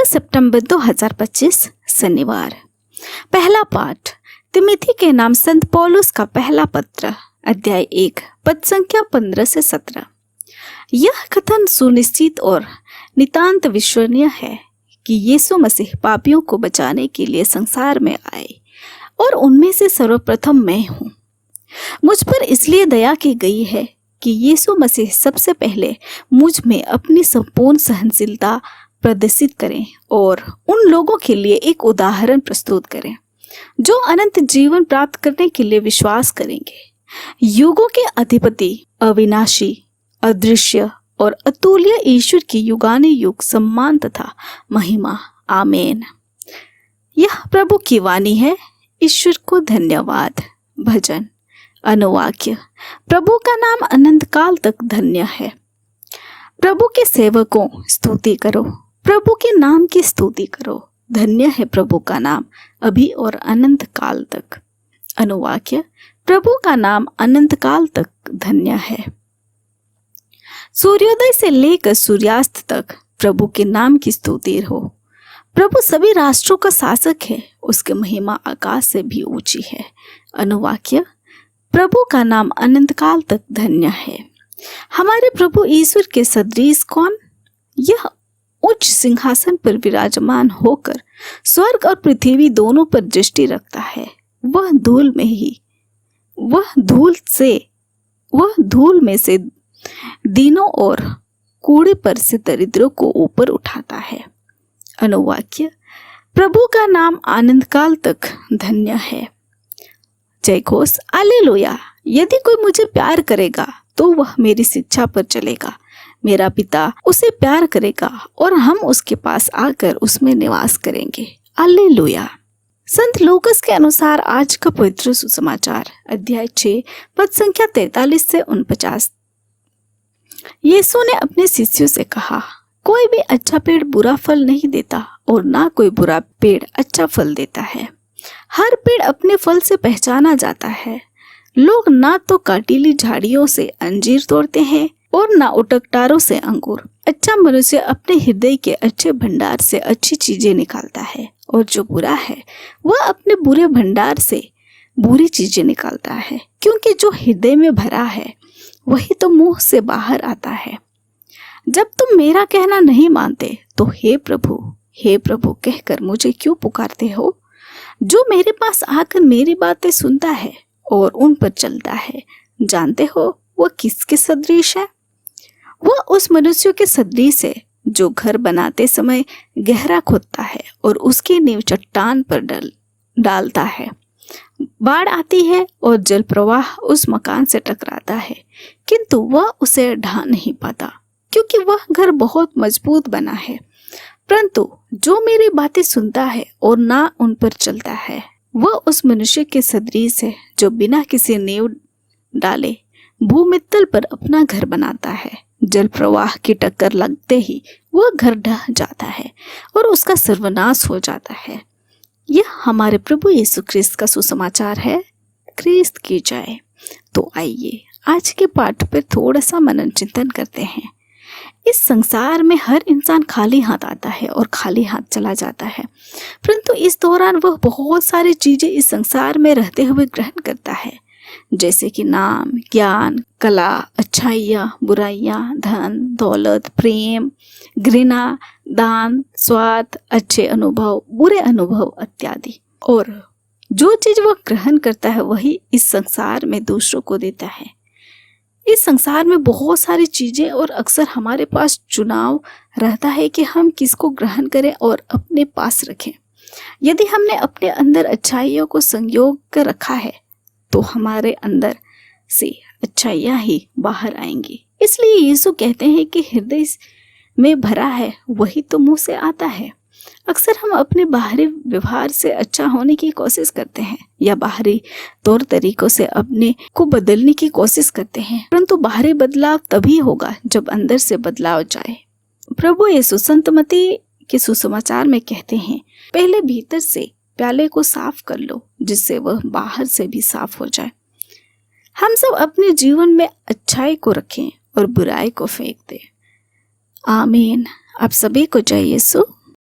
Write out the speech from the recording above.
15 सितंबर 2025 शनिवार। पहला पाठ तिमोथी के नाम संत पौलुस का पहला पत्र, अध्याय 1, पद संख्या 15 से 17। यह कथन सुनिश्चित और नितांत विश्वसनीय है कि यीशु मसीह पापियों को बचाने के लिए संसार में आए और उनमें से सर्वप्रथम मैं हूँ। मुझ पर इसलिए दया की गई है कि यीशु मसीह सबसे पहले मुझ में अपनी संपूर्ण सहनशीलता प्रदर्शित करें और उन लोगों के लिए एक उदाहरण प्रस्तुत करें जो अनंत जीवन प्राप्त करने के लिए विश्वास करेंगे। युगों के अधिपति, अविनाशी, अदृश्य और अतुल्य ईश्वर की युगानुयुग सम्मान तथा महिमा। आमीन। यह प्रभु की वाणी है। ईश्वर को धन्यवाद। भजन अनुवाक्य। प्रभु का नाम अनंत काल तक धन्य है। प्रभु के सेवकों, स्तुति करो, प्रभु के नाम की स्तुति करो। धन्य है प्रभु का नाम अभी और अनंत काल तक। अनुवाक्य। प्रभु का नाम अनंत काल तक धन्य है। सूर्योदय से लेकर सूर्यास्त तक प्रभु के नाम की स्तुति हो। प्रभु सभी राष्ट्रों का शासक है, उसकी महिमा आकाश से भी ऊंची है। अनुवाक्य। प्रभु का नाम अनंत काल तक धन्य है। हमारे प्रभु ईश्वर के सदृश कौन? यह उच्च सिंहासन पर विराजमान होकर स्वर्ग और पृथ्वी दोनों पर दृष्टि रखता है। वह धूल में से दीनों और कूड़े पर से दरिद्रों को ऊपर उठाता है। अनुवाक्य। प्रभु का नाम आनंद काल तक धन्य है। जय घोष। हालेलुया। यदि कोई मुझे प्यार करेगा तो वह मेरी शिक्षा पर चलेगा। मेरा पिता उसे प्यार करेगा और हम उसके पास आकर उसमें निवास करेंगे। हालेलुया। संत लूकास के अनुसार आज का पवित्र सुसमाचार, अध्याय 6, पद संख्या 43 से 49। यीशु ने अपने शिष्यों से कहा, कोई भी अच्छा पेड़ बुरा फल नहीं देता और ना कोई बुरा पेड़ अच्छा फल देता है। हर पेड़ अपने फल से पहचाना जाता है। लोग ना तो काटीली झाड़ियों से अंजीर तोड़ते हैं और ना उटकटारों से अंगूर। अच्छा मनुष्य अपने हृदय के अच्छे भंडार से अच्छी चीजें निकालता है और जो बुरा है वह अपने बुरे भंडार से बुरी चीजें निकालता है, क्योंकि जो हृदय में भरा है वही तो मुंह से बाहर आता है। जब तुम मेरा कहना नहीं मानते तो हे प्रभु कहकर मुझे क्यों पुकारते हो? जो मेरे पास आकर मेरी बातें सुनता है और उन पर चलता है, जानते हो वह किसके सदृश है? वह उस मनुष्य के सदृश है जो घर बनाते समय गहरा खोदता है और उसकी नींव चट्टान पर डालता है। बाढ़ आती है और जल प्रवाह उस मकान से टकराता है, किंतु वह उसे ढा नहीं पाता, क्योंकि वह घर बहुत मजबूत बना है। परंतु जो मेरी बातें सुनता है और ना उन पर चलता है, वह उस मनुष्य के सदृश है जो बिना किसी नींव डाले भूमितल पर अपना घर बनाता है। जल प्रवाह की टक्कर लगते ही वह घर ढह जाता है और उसका सर्वनाश हो जाता है। यह हमारे प्रभु यीशु ख्रिस्त का सुसमाचार है। ख्रिस्त की जय। तो आइए आज के पाठ पर थोड़ा सा मनन चिंतन करते हैं। इस संसार में हर इंसान खाली हाथ आता है और खाली हाथ चला जाता है, परंतु इस दौरान वह बहुत सारी चीजें इस संसार में रहते हुए ग्रहण करता है, जैसे कि नाम, ज्ञान, कला, अच्छाइयाँ, बुराइयाँ, धन, दौलत, प्रेम, घृणा, दान, स्वाद, अच्छे अनुभव, बुरे अनुभव इत्यादि। और जो चीज वह ग्रहण करता है वही इस संसार में दूसरों को देता है। इस संसार में बहुत सारी चीजें और अक्सर हमारे पास चुनाव रहता है कि हम किसको ग्रहण करें और अपने पास रखें। यदि हमने अपने अंदर अच्छाइयों को संयोग कर रखा है तो हमारे अंदर से अच्छाइयाँ ही बाहर आएंगी। इसलिए यीशु कहते हैं कि हृदय में भरा है वही तो मुंह से आता है। अक्सर हम अपने बाहरी व्यवहार से अच्छा होने की कोशिश करते हैं या बाहरी तौर तरीकों से अपने को बदलने की कोशिश करते हैं, परंतु बाहरी बदलाव तभी होगा जब अंदर से बदलाव जाए। प्रभु यीशु संत मत्ती के सुसमाचार में कहते हैं, पहले भीतर से प्याले को साफ कर लो जिससे वह बाहर से भी साफ हो जाए। हम सब अपने जीवन में अच्छाई को रखें और बुराई को फेंक दें। आमीन। आप सभी को जय यीशु।